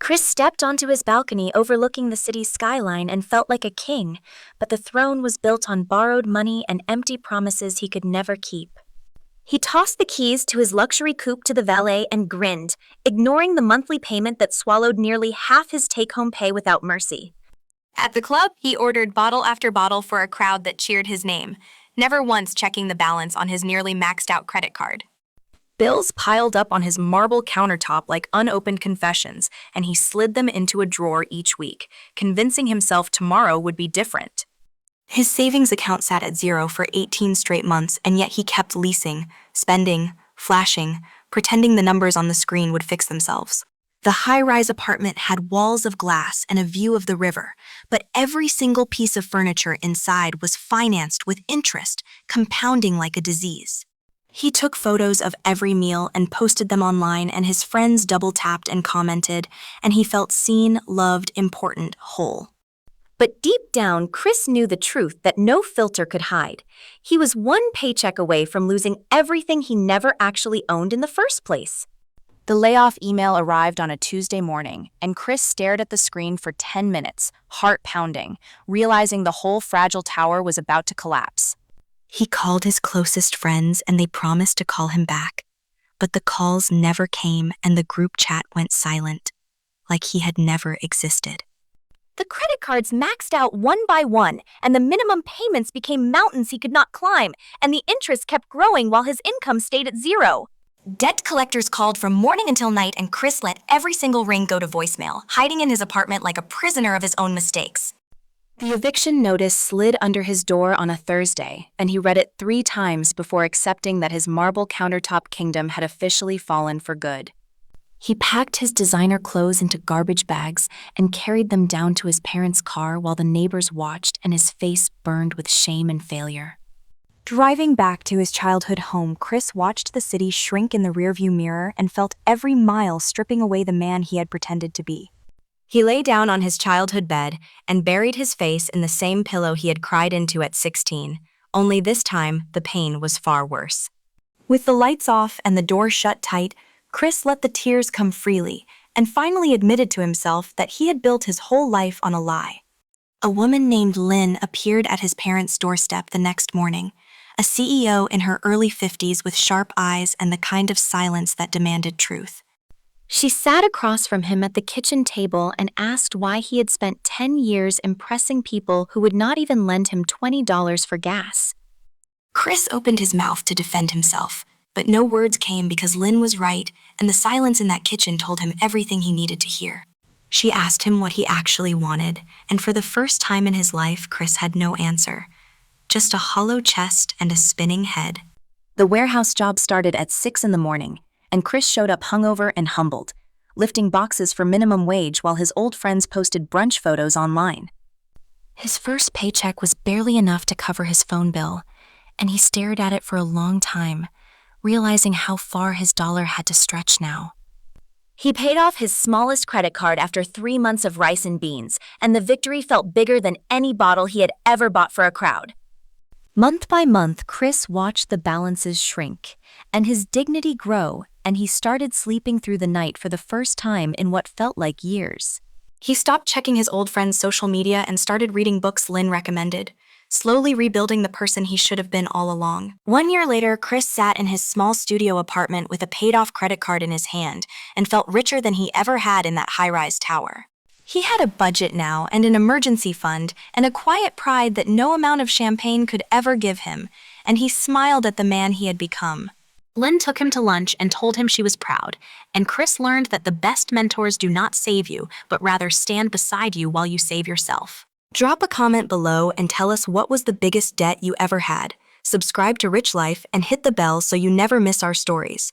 Chris stepped onto his balcony overlooking the city's skyline and felt like a king, but the throne was built on borrowed money and empty promises he could never keep. He tossed the keys to his luxury coupe to the valet and grinned, ignoring the monthly payment that swallowed nearly half his take-home pay without mercy. At the club, he ordered bottle after bottle for a crowd that cheered his name, never once checking the balance on his nearly maxed-out credit card. Bills piled up on his marble countertop like unopened confessions, and he slid them into a drawer each week, convincing himself tomorrow would be different. His savings account sat at zero for 18 straight months, and yet he kept leasing, spending, flashing, pretending the numbers on the screen would fix themselves. The high-rise apartment had walls of glass and a view of the river, but every single piece of furniture inside was financed with interest, compounding like a disease. He took photos of every meal and posted them online, and his friends double-tapped and commented, and he felt seen, loved, important, whole. But deep down, Chris knew the truth that no filter could hide. He was one paycheck away from losing everything he never actually owned in the first place. The layoff email arrived on a Tuesday morning, and Chris stared at the screen for 10 minutes, heart pounding, realizing the whole fragile tower was about to collapse. He called his closest friends, and they promised to call him back. But the calls never came, and the group chat went silent, like he had never existed. The credit cards maxed out one by one, and the minimum payments became mountains he could not climb, and the interest kept growing while his income stayed at zero. Debt collectors called from morning until night, and Chris let every single ring go to voicemail, hiding in his apartment like a prisoner of his own mistakes. The eviction notice slid under his door on a Thursday, and he read it 3 times before accepting that his marble countertop kingdom had officially fallen for good. He packed his designer clothes into garbage bags and carried them down to his parents' car while the neighbors watched, and his face burned with shame and failure. Driving back to his childhood home, Chris watched the city shrink in the rearview mirror and felt every mile stripping away the man he had pretended to be. He lay down on his childhood bed and buried his face in the same pillow he had cried into at 16, only this time the pain was far worse. With the lights off and the door shut tight, Chris let the tears come freely and finally admitted to himself that he had built his whole life on a lie. A woman named Lynn appeared at his parents' doorstep the next morning, a CEO in her early 50s with sharp eyes and the kind of silence that demanded truth. She sat across from him at the kitchen table and asked why he had spent 10 years impressing people who would not even lend him $20 for gas. Chris opened his mouth to defend himself, but no words came because Lynn was right, and the silence in that kitchen told him everything he needed to hear. She asked him what he actually wanted, and for the first time in his life, Chris had no answer. Just a hollow chest and a spinning head. The warehouse job started at 6 in the morning, and Chris showed up hungover and humbled, lifting boxes for minimum wage while his old friends posted brunch photos online. His first paycheck was barely enough to cover his phone bill, and he stared at it for a long time, realizing how far his dollar had to stretch now. He paid off his smallest credit card after 3 months of rice and beans, and the victory felt bigger than any bottle he had ever bought for a crowd. Month by month, Chris watched the balances shrink, and his dignity grow, and he started sleeping through the night for the first time in what felt like years. He stopped checking his old friends' social media and started reading books Lynn recommended, slowly rebuilding the person he should have been all along. 1 year later, Chris sat in his small studio apartment with a paid-off credit card in his hand and felt richer than he ever had in that high-rise tower. He had a budget now and an emergency fund and a quiet pride that no amount of champagne could ever give him, and he smiled at the man he had become. Lynn took him to lunch and told him she was proud, and Chris learned that the best mentors do not save you, but rather stand beside you while you save yourself. Drop a comment below and tell us what was the biggest debt you ever had. Subscribe to Rich Life and hit the bell so you never miss our stories.